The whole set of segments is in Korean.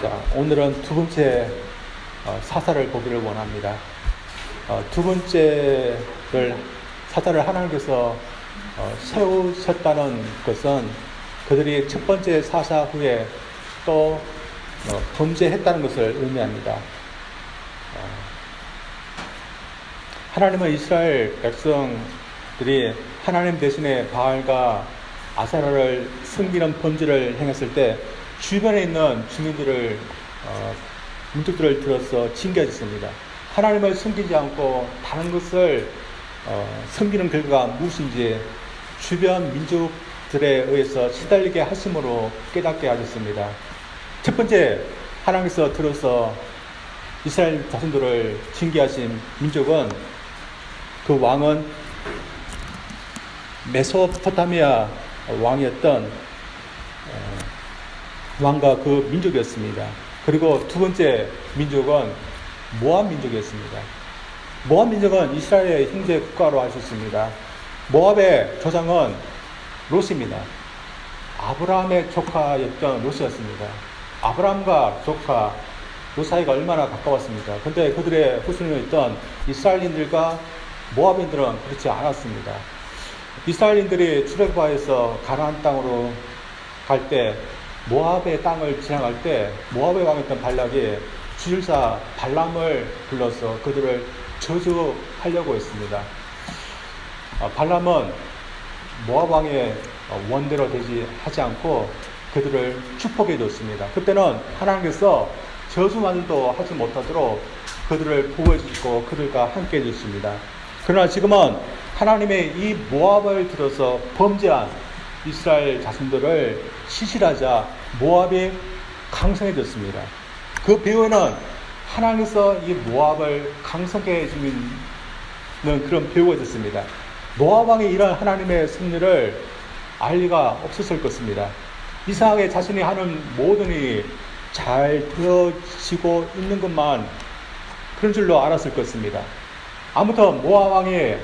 자, 오늘은 두 번째 사사를 보기를 원합니다. 두 번째를 사사를 하나님께서 세우셨다는 것은 그들이 첫 번째 사사 후에 또 범죄했다는 것을 의미합니다. 하나님은 이스라엘 백성들이 하나님 대신에 바알과 아세라를 섬기는 범죄를 행했을 때 주변에 있는 주민들을 민족들을 들어서 징계하셨습니다. 하나님을 섬기지 않고 다른 것을 섬기는 결과가 무엇인지 주변 민족들에 의해서 시달리게 하심으로 깨닫게 하셨습니다. 첫 번째, 하나님께서 들어서 이스라엘 자손들을 징계하신 민족은 그 왕은 메소포타미아 왕이었던 왕과 그 민족이었습니다. 그리고 두 번째 민족은 모압 민족이었습니다. 모압 민족은 이스라엘의 형제 국가로 하셨습니다. 모압의 조상은 롯입니다. 아브라함의 조카였던 롯이었습니다. 아브라함과 조카 롯 사이가 얼마나 가까웠습니까? 그런데 그들의 후손이었던 이스라엘인들과 모압인들은 그렇지 않았습니다. 이스라엘인들이 출애굽하여서 가나안 땅으로 갈 때 모압의 땅을 지나갈 때 모압의 왕이었던 발락이 주술사 발람을 불러서 그들을 저주하려고 했습니다. 발람은 모압 왕의 원대로 하지 않고 그들을 축복해 줬습니다. 그때는 하나님께서 저주만도 하지 못하도록 그들을 보호해 주시고 그들과 함께 해 주십니다. 그러나 지금은 하나님의 이 모압을 들어서 범죄한 이스라엘 자손들을 시실하자 모압이 강성해졌습니다. 그 배후에는 하나님께서 이 모압을 강성하게 해주는 그런 배후가 있었습니다. 모압 왕이 이런 하나님의 승리를 알 리가 없었을 것입니다. 이상하게 자신이 하는 모든 일이 잘 되어지고 있는 것만 그런 줄로 알았을 것입니다. 아무튼 모압 왕이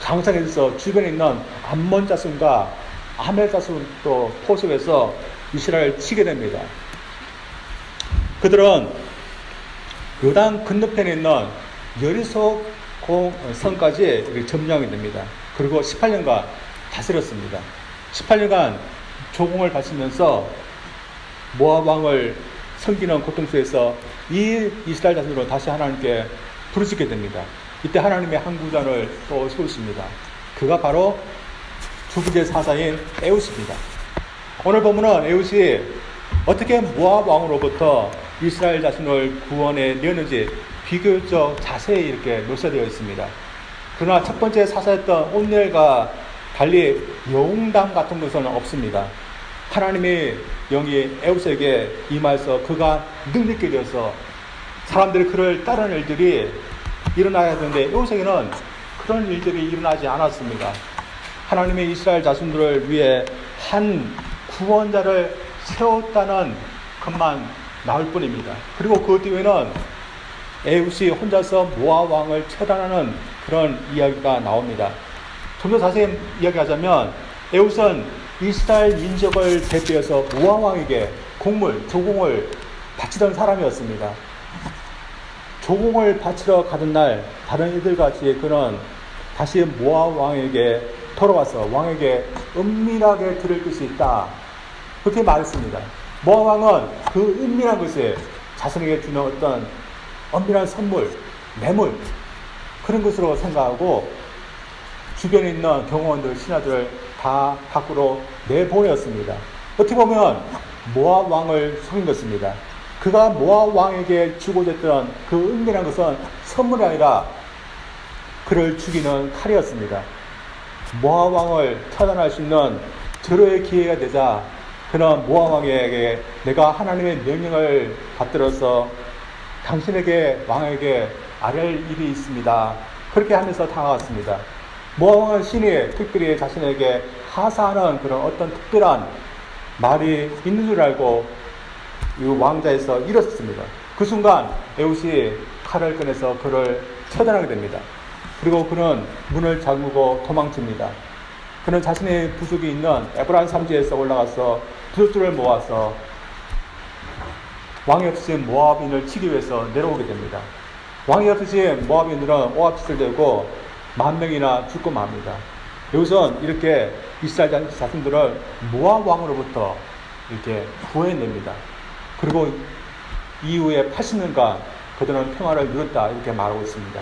강성해져서 주변에 있는 암몬 자손과 아멜 자손도 포섭해서 이스라엘을 치게 됩니다. 그들은 요단 건너편에 있는 여리소 성까지 점령하게 됩니다. 그리고 18년간 다스렸습니다. 18년간 조공을 바치면서 모압 왕을 섬기는 고통 속에서 이 이스라엘 자손으로 다시 하나님께 부르짖게 됩니다. 이때 하나님의 한 구단을 또 세우십니다. 그가 바로 두 번째 사사인 에웃입니다. 오늘 본문은 에웃이 어떻게 모압 왕으로부터 이스라엘 자신을 구원해 내었는지 비교적 자세히 이렇게 묘사되어 있습니다. 그러나 첫 번째 사사였던 온넬과 달리 영웅담 같은 것은 없습니다. 하나님의 영이 에웃에게 임하여서 그가 능력있게 되어서 사람들이 그를 따르는 일들이 일어나야 하는데 에웃에게는 그런 일들이 일어나지 않았습니다. 하나님의 이스라엘 자손들을 위해 한 구원자를 세웠다는 것만 나올 뿐입니다. 그리고 그 뒤에는 에웃이 혼자서 모압 왕을 처단하는 그런 이야기가 나옵니다. 좀 더 자세히 이야기하자면 에웃은 이스라엘 민족을 대표해서 모압 왕에게 조공을 바치던 사람이었습니다. 조공을 바치러 가던 날 다른 이들같이 그는 다시 모압 왕에게 돌아와서 왕에게 은밀하게 들을 것이 있다. 그렇게 말했습니다. 모압 왕은 그 은밀한 것에 자신에게 주는 어떤 은밀한 선물, 뇌물 그런 것으로 생각하고 주변에 있는 경호원들, 신하들을 다 밖으로 내보냈습니다. 어떻게 보면 모압 왕을 속인 것입니다. 그가 모압 왕에게 주고자 했던 그 은밀한 것은 선물이 아니라 그를 죽이는 칼이었습니다. 모압 왕을 처단할 수 있는 절호의 기회가 되자 그는 모압 왕에게 내가 하나님의 명령을 받들어서 당신에게 왕에게 아뢰할 일이 있습니다. 그렇게 하면서 다가왔습니다. 모압 왕은 신이 특별히 자신에게 하사하는 그런 어떤 특별한 말이 있는 줄 알고 이 왕자에서 일었습니다. 그 순간 에웃이 칼을 꺼내서 그를 처단하게 됩니다. 그리고 그는 문을 잠그고 도망칩니다. 그는 자신의 부속이 있는 에브란 삼지에서 올라가서 부속들을 모아서 왕이 없으신 모압인을 치기 위해서 내려오게 됩니다. 왕이 없으신 모압인들은 오합짓을 들고 10,000명이나 죽고 맙니다. 여기서 이렇게 이스라엘 자손들을 모압 왕으로부터 이렇게 구해냅니다. 그리고 이후에 80년간 그들은 평화를 누렸다 이렇게 말하고 있습니다.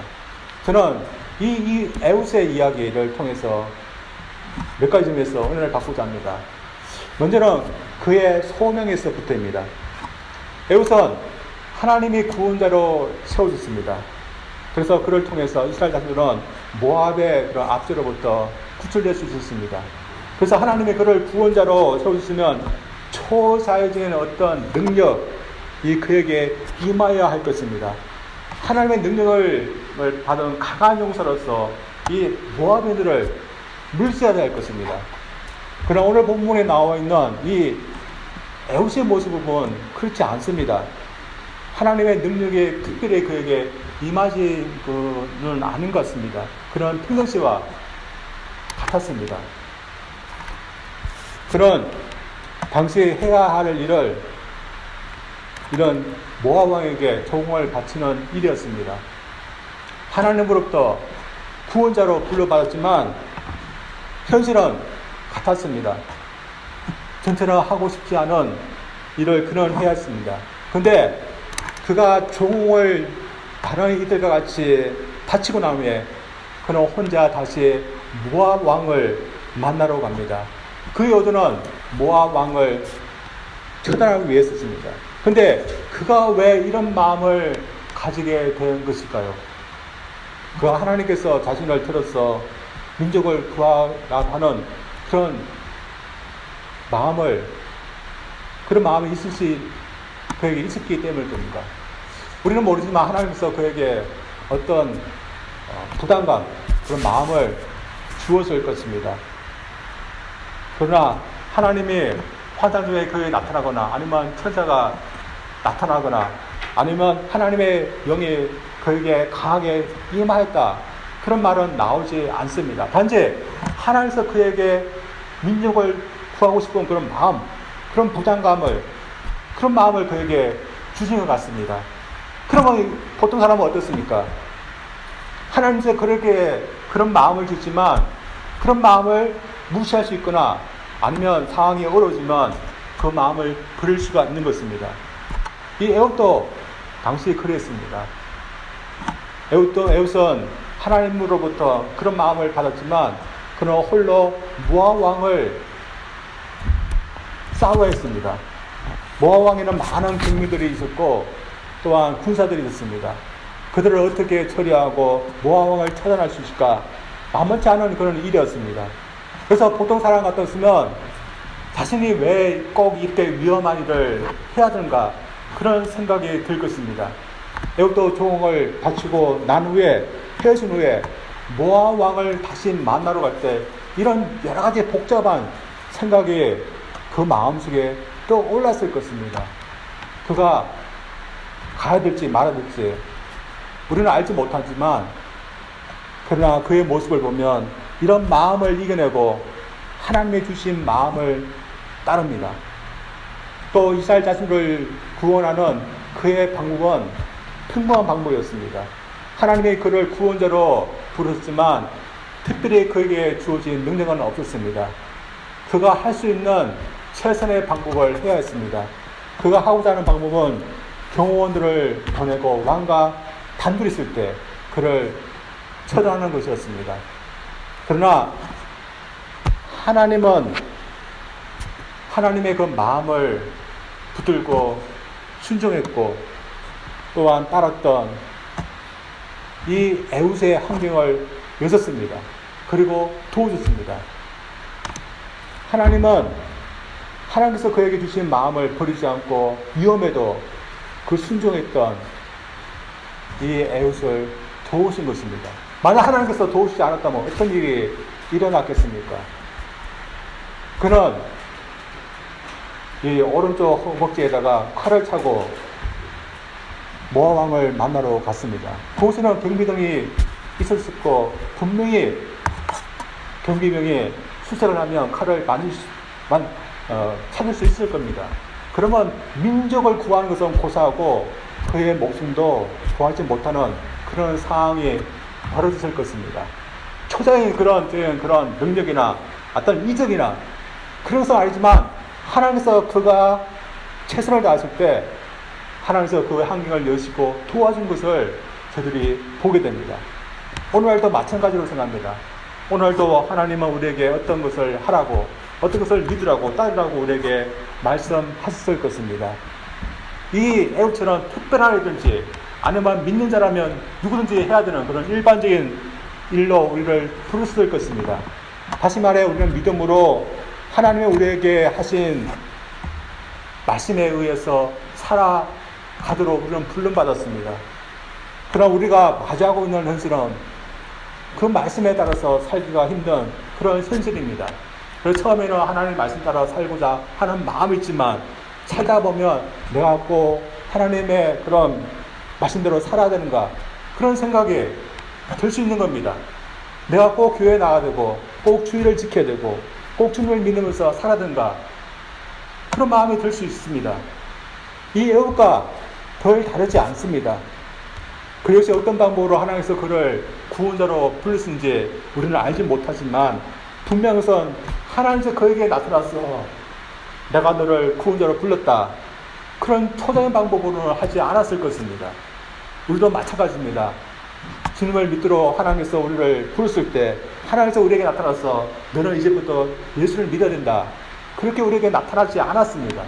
저는 이 에웃의 이야기를 통해서 몇 가지 점에서 은혜를 받고자 합니다. 먼저는 그의 소명에서부터입니다. 에웃은 하나님이 구원자로 세워졌습니다. 그래서 그를 통해서 이스라엘 자손들은 모압의 그런 압제로부터 구출될 수 있었습니다. 그래서 하나님이 그를 구원자로 세워주시면 초자연적인 어떤 능력이 그에게 임하여야 할 것입니다. 하나님의 능력을 받은 강한 용사로서 이 모압인들을 물리쳐야 할 것입니다. 그러나 오늘 본문에 나와 있는 이 에웃의 모습은 그렇지 않습니다. 하나님의 능력이 특별히 그에게 임하지는 않은 것 같습니다. 그런 평상시와 같았습니다. 그런 당시에 해야 할 일을 이런 모압 왕에게 조공을 바치는 일이었습니다. 하나님으로부터 구원자로 불러받았지만 현실은 같았습니다. 전처럼 하고 싶지 않은 일을 그는 해야 했습니다. 근데 그가 조공을 다른 이들과 같이 바치고 난 후에 그는 혼자 다시 모압 왕을 만나러 갑니다. 그 여도는 모압 왕을 처단하기 위해서였습니다. 근데 그가 왜 이런 마음을 가지게 된 것일까요? 그 하나님께서 자신을 들어서 민족을 구하라고 하는 그런 마음이 그에게 있었기 때문입니다. 우리는 모르지만 하나님께서 그에게 어떤 부담감, 그런 마음을 주었을 것입니다. 그러나 하나님이 환상 중에 그에게 나타나거나 아니면 천사가 나타나거나 아니면 하나님의 영이 그에게 강하게 임하였다, 그런 말은 나오지 않습니다. 단지 하나님께서 그에게 민족을 구하고 싶은 그런 마음, 그런 부담감을, 그런 마음을 그에게 주신 것 같습니다. 그러면 보통 사람은 어떻습니까? 하나님께서 그에게 그런 마음을 주지만 그런 마음을 무시할 수 있거나 아니면 상황이 어려워지면 그 마음을 버릴 수가 있는 것입니다. 이 에웃도 당시 그랬습니다. 에웃은 하나님으로부터 그런 마음을 받았지만 그는 홀로 모압 왕을 싸워야 했습니다. 모압 왕에는 많은 국민들이 있었고 또한 군사들이 있었습니다. 그들을 어떻게 처리하고 모압 왕을 처단할 수 있을까 만만치 않은 그런 일이었습니다. 그래서 보통 사람 같았으면 자신이 왜 꼭 이렇게 위험한 일을 해야 되는가, 그런 생각이 들 것입니다. 에웃도 조공을 바치고 난 후에, 헤어진 후에 모압 왕을 다시 만나러 갈 때 이런 여러 가지 복잡한 생각이 그 마음속에 떠올랐을 것입니다. 그가 가야 될지 말아야 될지 우리는 알지 못하지만, 그러나 그의 모습을 보면 이런 마음을 이겨내고 하나님의 주신 마음을 따릅니다. 또 이스라엘 자신을 구원하는 그의 방법은 평범한 방법이었습니다. 하나님이 그를 구원자로 부르셨지만 특별히 그에게 주어진 능력은 없었습니다. 그가 할 수 있는 최선의 방법을 해야 했습니다. 그가 하고자 하는 방법은 경호원들을 보내고 왕과 단둘이 있을 때 그를 처단하는 것이었습니다. 그러나 하나님은 하나님의 그 마음을 붙들고 순종했고 또한 따랐던 이 에웃의 환경을 여셨습니다. 그리고 도와줬습니다. 하나님은 하나님께서 그에게 주신 마음을 버리지 않고 위험에도 그 순종했던 이 에웃을 도우신 것입니다. 만약 하나님께서 도우시지 않았다면 어떤 일이 일어났겠습니까? 그는 이 오른쪽 허벅지에다가 칼을 차고 모압 왕을 만나러 갔습니다. 그곳에는 경비병이 있었고 분명히 경비병이 수색을 하면 칼을 찾을 수 있을 겁니다. 그러면 민족을 구하는 것은 고사하고 그의 목숨도 구하지 못하는 그런 상황이 벌어졌을 것입니다. 초자적인 그런 능력이나 어떤 이적이나 그런 것은 아니지만 하나님께서 그가 최선을 다했을 때 하나님께서 그 환경을 여시고 도와준 것을 저들이 보게 됩니다. 오늘도 마찬가지로 생각합니다. 오늘도 하나님은 우리에게 어떤 것을 하라고, 어떤 것을 믿으라고, 따르라고 우리에게 말씀하셨을 것입니다. 이 애굽처럼 특별한 일든지 아니면 믿는 자라면 누구든지 해야 되는 그런 일반적인 일로 우리를 부르실 것입니다. 다시 말해 우리는 믿음으로 하나님의 우리에게 하신 말씀에 의해서 살아가도록 우리는 부름받았습니다. 그러나 우리가 마주하고 있는 현실은 그 말씀에 따라서 살기가 힘든 그런 현실입니다. 그래서 처음에는 하나님의 말씀 따라 살고자 하는 마음이 있지만 살다 보면 내가 꼭 하나님의 그런 말씀대로 살아야 되는가 그런 생각이 들 수 있는 겁니다. 내가 꼭 교회에 나가야 되고 꼭 주의를 지켜야 되고 꼭 주님을 믿으면서 살아야 되는가 그런 마음이 들 수 있습니다. 이 애굽과 덜 다르지 않습니다. 그것이 어떤 방법으로 하나님께서 그를 구원자로 불렀는지 우리는 알지 못하지만 분명 우선 하나님께서 그에게 나타나서 내가 너를 구원자로 불렀다. 그런 초자적인 방법으로는 하지 않았을 것입니다. 우리도 마찬가지입니다. 주님을 믿도록 하나님께서 우리를 부르실 때 하나님께서 우리에게 나타나서 너는 이제부터 예수를 믿어야 된다. 그렇게 우리에게 나타나지 않았습니다.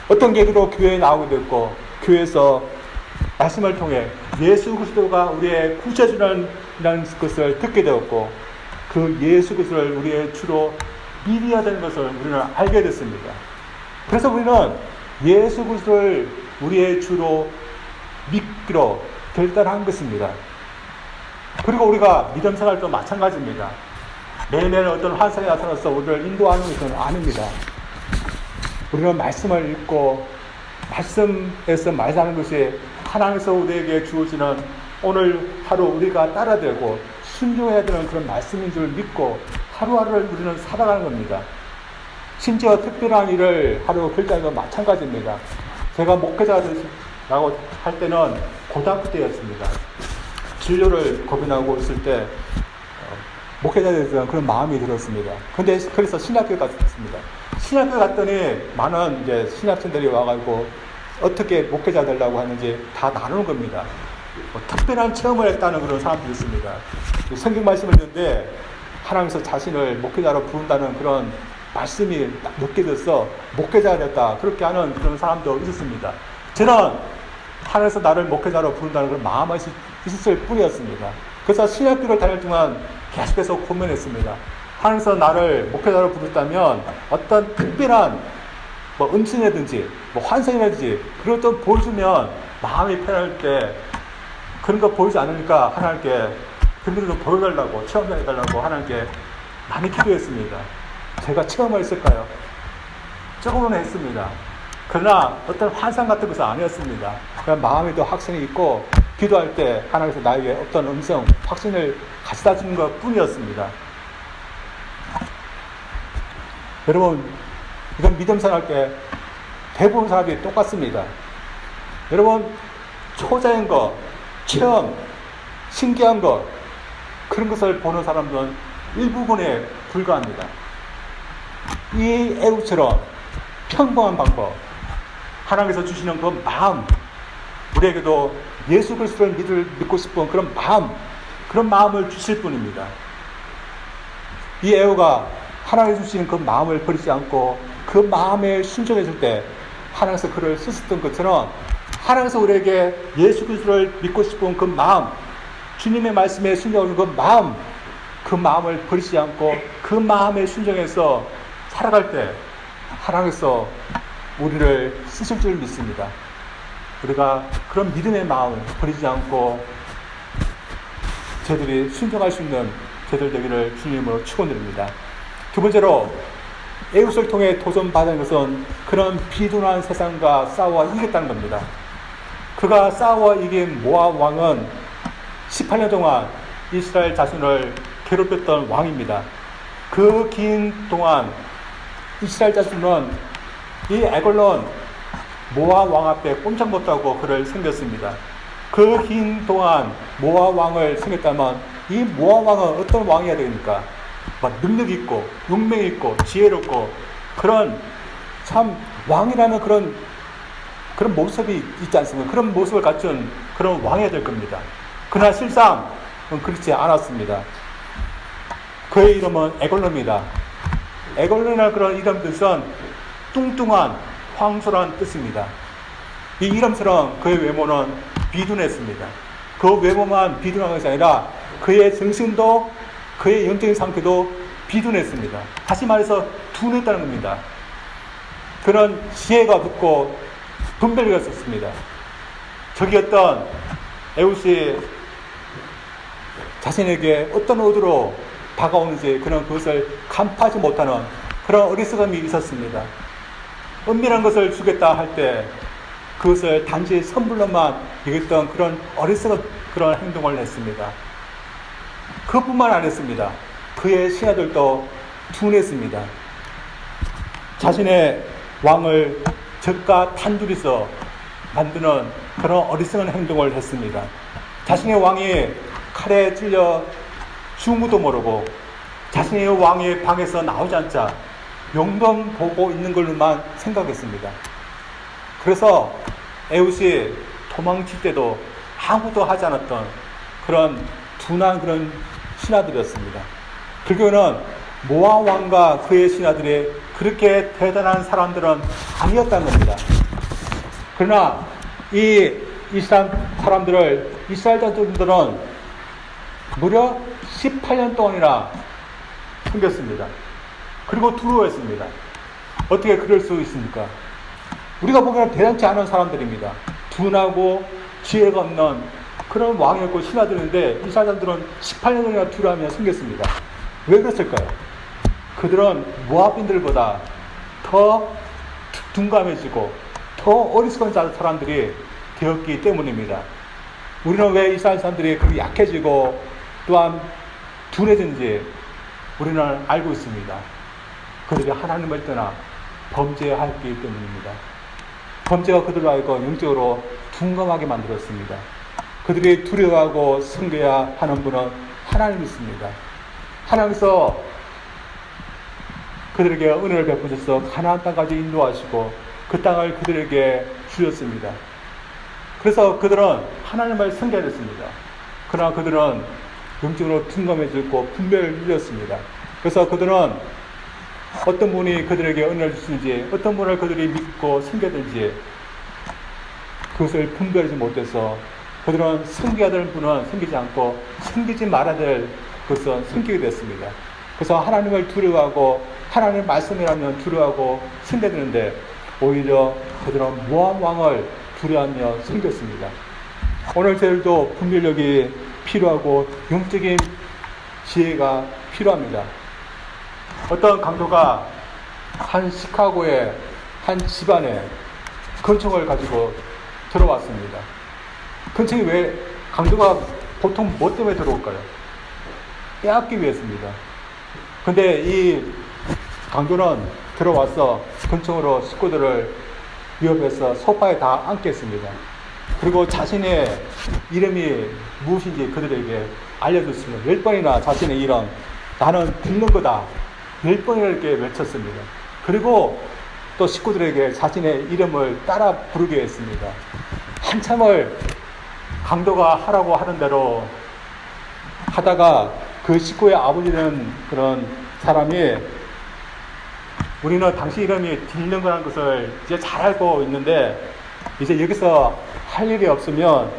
어떤 계기로 교회에 나오게 됐고 교회에서 말씀을 통해 예수 그리스도가 우리의 구세주라는 것을 듣게 되었고 그 예수 그리스도를 우리의 주로 믿어야 되는 것을 우리는 알게 됐습니다. 그래서 우리는 예수 그리스도를 우리의 주로 믿기로 결단한 것입니다. 그리고 우리가 믿음 생활도 마찬가지입니다. 매일매일 어떤 환상이 나타나서 우리를 인도하는 것은 아닙니다. 우리는 말씀을 읽고 말씀에서 말하는 것이 하나님께서 우리에게 주어지는 오늘 하루 우리가 따라야 되고 순종해야 되는 그런 말씀인 줄 믿고 하루하루를 우리는 살아가는 겁니다. 심지어 특별한 일을 하루 결단도 마찬가지입니다. 제가 목회자라고 할 때는 고등학교 때였습니다. 진료를 고민하고 있을 때 목회자에 대해서 그런 마음이 들었습니다. 그래서 신학교에 갔습니다. 신학교에 갔더니 많은 이제 신학생들이 와가지고 어떻게 목회자 되려고 하는지 다 나누는 겁니다. 특별한 체험을 했다는 그런 사람들이 있습니다. 성경 말씀을 듣는데 하나님께서 자신을 목회자로 부른다는 그런 말씀이 느껴져서 목회자가 됐다. 그렇게 하는 그런 사람도 있었습니다. 저는 하나님께서 나를 목회자로 부른다는 그런 마음이 있었을 뿐이었습니다. 그래서 신학교를 다닐 동안 계속해서 고민했습니다. 하나님께서 나를 목회자로 부르셨다면 어떤 특별한 음성이라든지 환상이라든지 그런 것 보여주면 마음이 편할 때 그런 거 보이지 않으니까 하나님께 그런 걸 좀 보여달라고 체험해달라고 하나님께 많이 기도했습니다. 제가 체험을 했을까요? 조금은 했습니다. 그러나 어떤 환상 같은 것은 아니었습니다. 그냥 마음에도 확신이 있고 기도할 때 하나님께서 나에게 어떤 음성, 확신을 가져다 주는 것 뿐이었습니다. 여러분, 이건 믿음 생활 때 대부분 사람들이 똑같습니다. 여러분, 초자연 것, 체험, 신기한 것, 그런 것을 보는 사람들은 일부분에 불과합니다. 이 애굽처럼 평범한 방법, 하나님께서 주시는 그 마음, 우리에게도 예수 그리스도를 믿고 싶은 그런 마음을 주실 분입니다. 이 애굽가 하나님께서 주시는 그 마음을 버리지 않고 그 마음에 순종했을 때 하나님께서 그를 쓰셨던 것처럼 하나님께서 우리에게 예수 그리스도를 믿고 싶은 그 마음, 주님의 말씀에 순종하는 그 마음을 버리지 않고 그 마음에 순종해서 살아갈 때 하나님께서 우리를 쓰실 줄 믿습니다. 우리가 그런 믿음의 마음을 버리지 않고 저들이 순종할 수 있는 저들 되기를 주님으로 축원드립니다. 두 번째로 애굽을 통해 도전받은 것은 그런 비둔한 세상과 싸워 이겼다는 겁니다. 그가 싸워 이긴 모압 왕은 18년 동안 이스라엘 자손을 괴롭혔던 왕입니다. 그 긴 동안 이스라엘 자손은 이 에골론 모압 왕 앞에 꼼짝 못하고 그를 섬겼습니다. 그 긴 동안 모압 왕을 섬겼다면 이 모압 왕은 어떤 왕이어야 됩니까? 막 능력 있고 용맹 있고 지혜롭고 그런 참 왕이라는 그런 모습이 있지 않습니까? 그런 모습을 갖춘 그런 왕이어야 될 겁니다. 그러나 실상 그렇지 않았습니다. 그의 이름은 에골론입니다. 에골론이라는 그런 이름 뜻은 뚱뚱한 황소라는 뜻입니다. 이 이름처럼 그의 외모는 비둔했습니다. 그 외모만 비둔한 것이 아니라 그의 정신도 그의 영적인 상태도 비둔했습니다. 다시 말해서 둔했다는 겁니다. 그런 지혜가 없고 분별력이 없었습니다. 저기 어떤 에웃이 자신에게 어떤 의도로 다가오는지 그것을 간파하지 못하는 그런 어리석음이 있었습니다. 은밀한 것을 주겠다 할 때 그것을 단지 선물로만 여겼던 그런 어리석은 그런 행동을 했습니다. 그뿐만 안 했습니다. 그의 신하들도 둔했습니다. 자신의 왕을 적과 단둘이서 만드는 그런 어리석은 행동을 했습니다. 자신의 왕이 칼에 찔려 죽은 것도 모르고 자신의 왕의 방에서 나오지 않자 용돈 보고 있는 걸로만 생각했습니다. 그래서 에웃이 도망칠 때도 아무도 하지 않았던 그런 둔한 그런 신하들이었습니다. 결국에는 모압 왕과 그의 신하들이 그렇게 대단한 사람들은 아니었다는 겁니다. 그러나 이 이스라엘 사람들을 이스라엘 자들은 무려 18년 동안이나 숨겼습니다. 그리고 두려워했습니다. 어떻게 그럴 수 있습니까? 우리가 보기에는 대단치 않은 사람들입니다. 둔하고 지혜가 없는 그런 왕이었고 신하들인데 이 사람들은 18년이나 두려워하며 숨겼습니다. 왜 그랬을까요? 그들은 모압인들보다 더 둔감해지고 더 어리석은 사람들이 되었기 때문입니다. 우리는 왜 이스라엘 사람들이 그렇게 약해지고 또한 둔해진지 우리는 알고 있습니다. 그들이 하나님을 떠나 범죄하였기 때문입니다. 범죄가 그들로 하여금 영적으로 둔감하게 만들었습니다. 그들이 두려워하고 섬겨야 하는 분은 하나님이십니다. 하나님께서 그들에게 은혜를 베푸셔서 가나안 땅까지 인도하시고 그 땅을 그들에게 주셨습니다. 그래서 그들은 하나님을 섬겨야 됐습니다. 그러나 그들은 영적으로 둔감해졌고 분별을 잃었습니다. 그래서 그들은 어떤 분이 그들에게 은혜를 주시는지 어떤 분을 그들이 믿고 섬겨야될지 그것을 분별하지 못해서 그들은 섬겨야 될 분은 섬기지 않고 섬기지 말아야 될 것은 섬기게 됐습니다. 그래서 하나님을 두려워하고 하나님의 말씀이라면 두려워하고 섬겨야 되는데 오히려 그들은 모압 왕을 두려워하며 섬겼습니다. 오늘 저희들도 분별력이 필요하고 영적인 지혜가 필요합니다. 어떤 강도가 한 시카고의 한 집안에 건축을 가지고 들어왔습니다. 건축이 왜 강도가 보통 뭐 때문에 들어올까요? 빼앗기 위해서입니다. 근데 이 강도는 들어와서 건축으로 식구들을 위협해서 소파에 다 앉겠습니다. 그리고 자신의 이름이 무엇인지 그들에게 알려줬습니다. 10번이나 자신의 이름, 나는 죽는 거다. 10번이나 이렇게 외쳤습니다. 그리고 또 식구들에게 자신의 이름을 따라 부르게 했습니다. 한참을 강도가 하라고 하는 대로 하다가 그 식구의 아버지는 그런 사람이 우리는 당신 이름이 들리는 거라는 것을 이제 잘 알고 있는데 이제 여기서 할 일이 없으면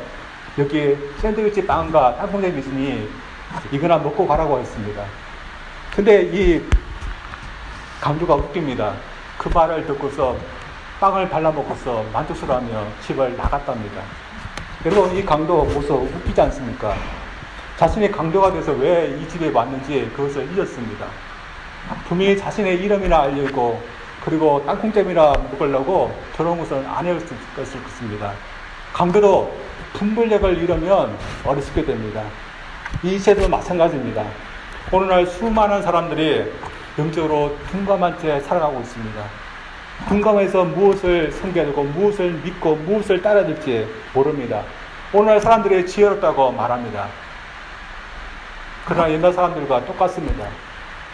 여기 샌드위치 빵과 땅콩잼이 있으니 이거나 먹고 가라고 했습니다. 근데 이 강도가 웃깁니다. 그 말을 듣고서 빵을 발라먹고서 만족스러워하며 집을 나갔답니다. 여러분 이 강도 모습 웃기지 않습니까? 자신이 강도가 돼서 왜 이 집에 왔는지 그것을 잊었습니다. 분명히 자신의 이름이나 알리고 그리고 땅콩잼이나 먹으려고 들어온 것은 아니었을 것입니다. 강도도 분별력을 잃으면 어리석게 됩니다. 이 세대도 마찬가지입니다. 오늘날 수많은 사람들이 영적으로 둔감한 채 살아가고 있습니다. 둔감해서 무엇을 섬겨야 되고 무엇을 믿고 무엇을 따라야 될지 모릅니다. 오늘날 사람들이 지혜롭다고 말합니다. 그러나 옛날 사람들과 똑같습니다.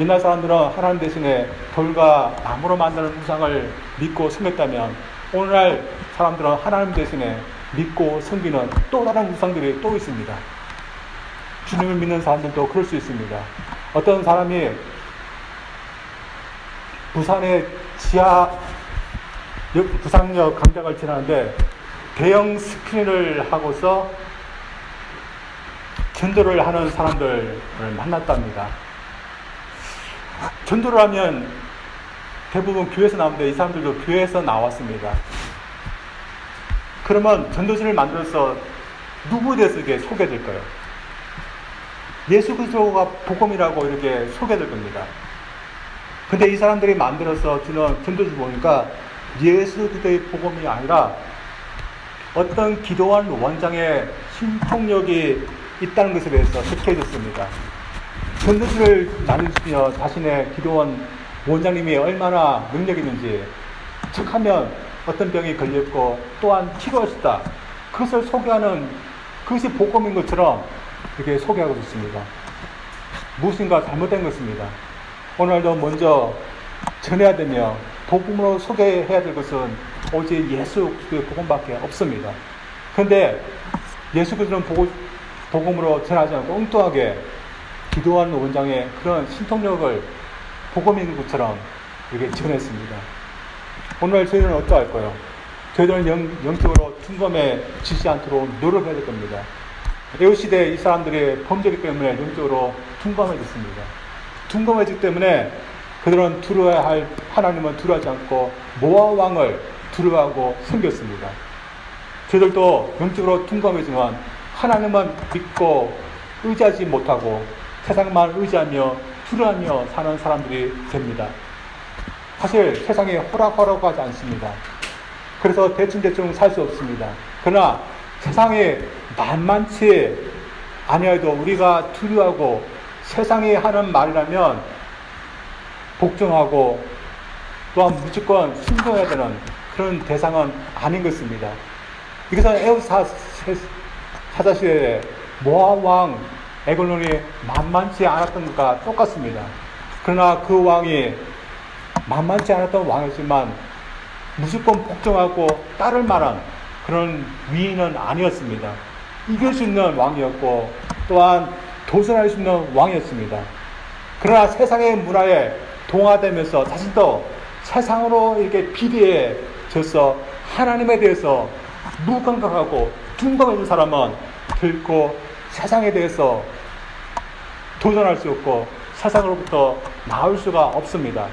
옛날 사람들은 하나님 대신에 돌과 나무로 만드는 우상을 믿고 섬겼다면 오늘날 사람들은 하나님 대신에 믿고 섬기는 또 다른 우상들이 또 있습니다. 주님을 믿는 사람들도 그럴 수 있습니다. 어떤 사람이 부산의 부산역 강장을 지나는데 대형 스크린을 하고서 전도를 하는 사람들을 만났답니다. 전도를 하면 대부분 교회에서 나오는데 이 사람들도 교회에서 나왔습니다. 그러면 전도지를 만들어서 누구에 대해서 이게 소개될까요? 예수 그리스도가 복음이라고 이렇게 소개될 겁니다. 근데 이 사람들이 만들어서 주는 전도지 보니까 예수 그리스도의 복음이 아니라 어떤 기도원 원장의 신통력이 있다는 것에 대해서 적혀졌습니다. 전도지를 나누시며 자신의 기도원 원장님이 얼마나 능력이 있는지, 척하면 어떤 병이 걸렸고 또한 치료하셨다, 그것을 소개하는, 그것이 복음인 것처럼 이렇게 소개하고 있습니다. 무엇인가 잘못된 것입니다. 오늘도 먼저 전해야 되며 복음으로 소개해야 될 것은 오직 예수 그리스도의 복음밖에 없습니다. 그런데 예수 그리스도는 복음으로 전하지 않고 엉뚱하게 기도하는 원장의 그런 신통력을 복음인 것처럼 이렇게 전했습니다. 오늘 저희는 어떠할까요? 저희들은 영적으로 둔감해지지 않도록 노력해야 될 겁니다. 에우시대 이 사람들이 범죄이기 때문에 영적으로 둔감해졌습니다. 둔감해지기 때문에 그들은 두려워야 할 하나님은 두려워하지 않고 모압 왕을 두려워하고 섬겼습니다. 저희들도 영적으로 둔감해지면 하나님만 믿고 의지하지 못하고 세상만 의지하며 두려워하며 사는 사람들이 됩니다. 사실 세상에 호락호락하지 않습니다. 그래서 대충대충 살 수 없습니다. 그러나 세상에 만만치 아니어도 우리가 두려워하고 세상이 하는 말이라면 복종하고 또한 무조건 순종해야 되는 그런 대상은 아닌 것입니다. 이것은 에우사 사자시대에 모압 왕 에글론이 만만치 않았던 것과 똑같습니다. 그러나 그 왕이 만만치 않았던 왕이었지만 무조건 복종하고 따를 만한 그런 위인은 아니었습니다. 이길 수 있는 왕이었고 또한 도전할 수 있는 왕이었습니다. 그러나 세상의 문화에 동화되면서 자신도 세상으로 이렇게 비대해져서 하나님에 대해서 무감각하고 둔감해진 사람은 결코 세상에 대해서 도전할 수 없고 세상으로부터 나올 수가 없습니다.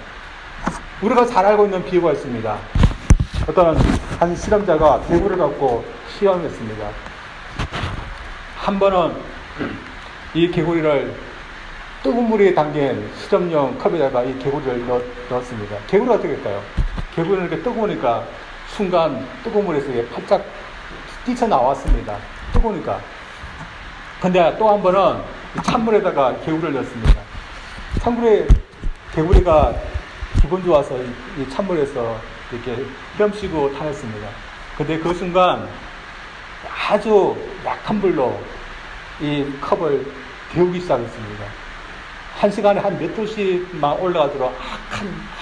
우리가 잘 알고 있는 비유가 있습니다. 어떤 한 실험자가 개구리를 갖고 시험했습니다. 한 번은 이 개구리를 뜨거운 물이 담긴 실험용 컵에다가 이 개구리를 넣었습니다. 개구리가 어떻게 할까요? 개구리는 이렇게 뜨거우니까 순간 뜨거운 물에서 팔짝 뛰쳐나왔습니다. 뜨거우니까. 근데 또 한 번은 찬물에다가 개구리를 넣었습니다. 찬물에 개구리가 기분 좋아서 이 찬물에서 이렇게 헤엄치고 다녔습니다. 근데 그 순간 아주 약한 불로 이 컵을 데우기 시작했습니다. 한 시간에 한 몇 도씩만 올라가도록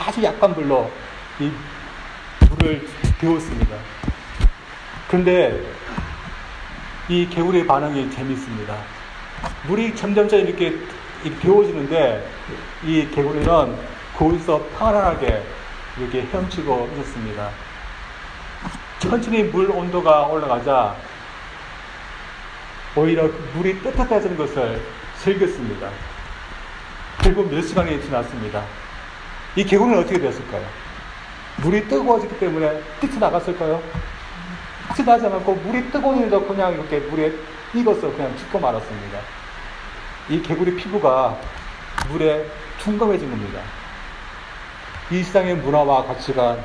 아주 약한 불로 이 물을 데웠습니다. 그런데 이 개구리의 반응이 재밌습니다. 물이 점점점 이렇게 데워지는데 이 개구리는 거기서 편안하게 이렇게 헤엄치고 있었습니다. 천천히 물 온도가 올라가자 오히려 물이 뜨뜻해지는 것을 즐겼습니다. 결국 몇 시간이 지났습니다. 이 개구리는 어떻게 되었을까요? 물이 뜨거워졌기 때문에 뛰쳐나갔을까요? 뛰쳐나지 않고 물이 뜨거운데도 그냥 이렇게 물에 익어서 그냥 죽고 말았습니다. 이 개구리 피부가 물에 둔감해진 겁니다. 이 세상의 문화와 가치관,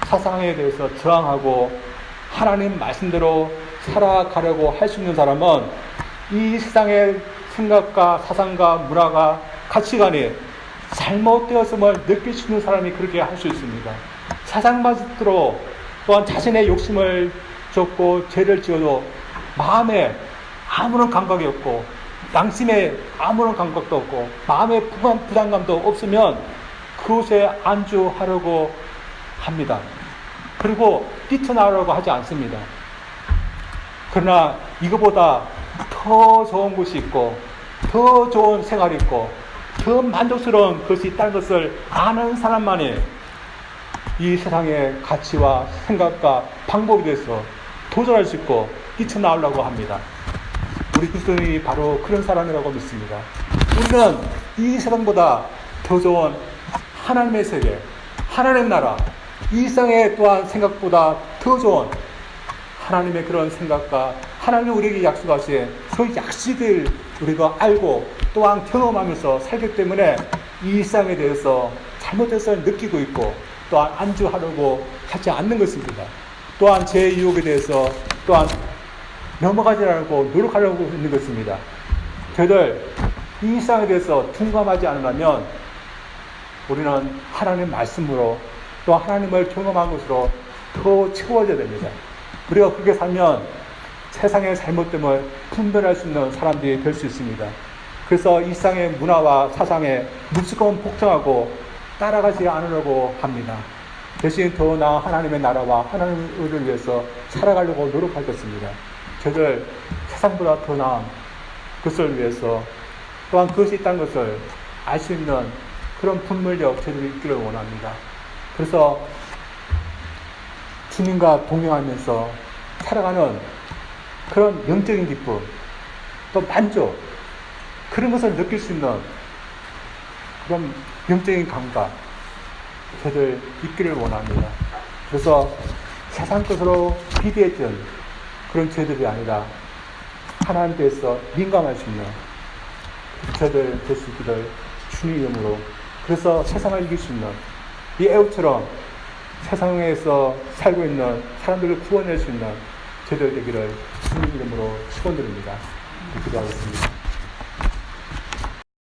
사상에 대해서 저항하고 하나님 말씀대로 살아가려고 할 수 있는 사람은 이 세상의 생각과 사상과 문화가 가치관이 잘못되었음을 느낄 수 있는 사람이 그렇게 할 수 있습니다. 세상만으로 또한 자신의 욕심을 줬고 죄를 지어도 마음에 아무런 감각이 없고 양심에 아무런 감각도 없고 마음에 부담감도 없으면 그곳에 안주하려고 합니다. 그리고 뛰쳐나오려고 하지 않습니다. 그러나 이거보다 더 좋은 곳이 있고 더 좋은 생활이 있고 더 만족스러운 것이 있다는 것을 아는 사람만이 이 세상의 가치와 생각과 방법에 대해서 도전할 수 있고 뛰쳐나오려고 합니다. 우리 그리스도인이 바로 그런 사람이라고 믿습니다. 우리는 이 세상보다 더 좋은 하나님의 세계, 하나님의 나라, 이 세상의 또한 생각보다 더 좋은 하나님의 그런 생각과 하나님이 우리에게 약속하신 그 약속을 우리가 알고 또한 경험하면서 살기 때문에 이 세상에 대해서 잘못해서 느끼고 있고 또한 안주하려고 하지 않는 것입니다. 또한 제 유혹에 대해서 또한 넘어가지 않고 노력하려고 있는 것입니다. 저희들 이 세상에 대해서 둔감하지 않으면 우리는 하나님의 말씀으로 또 하나님을 경험한 것으로 더 채워져야 됩니다. 우리가 그렇게 살면 세상의 잘못됨을 분별할 수 있는 사람들이 될 수 있습니다. 그래서 이 세상의 문화와 사상에 무조건 복종하고 따라가지 않으려고 합니다. 대신 더 나은 하나님의 나라와 하나님의 의를 위해서 살아가려고 노력할 것입니다. 저들 세상보다 더 나은 것을 위해서 또한 그것이 있다는 것을 알 수 있는 그런 분별력 저들이 있기를 원합니다. 그래서 주님과 동행하면서 살아가는 그런 영적인 기쁨, 또 만족, 그런 것을 느낄 수 있는 그런 영적인 감각, 저들 있기를 원합니다. 그래서 세상 것으로 비대했던 그런 죄들이 아니라 하나님께서 민감할 수 있는 저들 될 수 있기를 주님 이름으로, 그래서 세상을 이길 수 있는 이 애굽처럼 세상에서 살고 있는 사람들을 구원할 수 있는 저들 되기를 주님 이름으로 축원드립니다. 기도하겠습니다.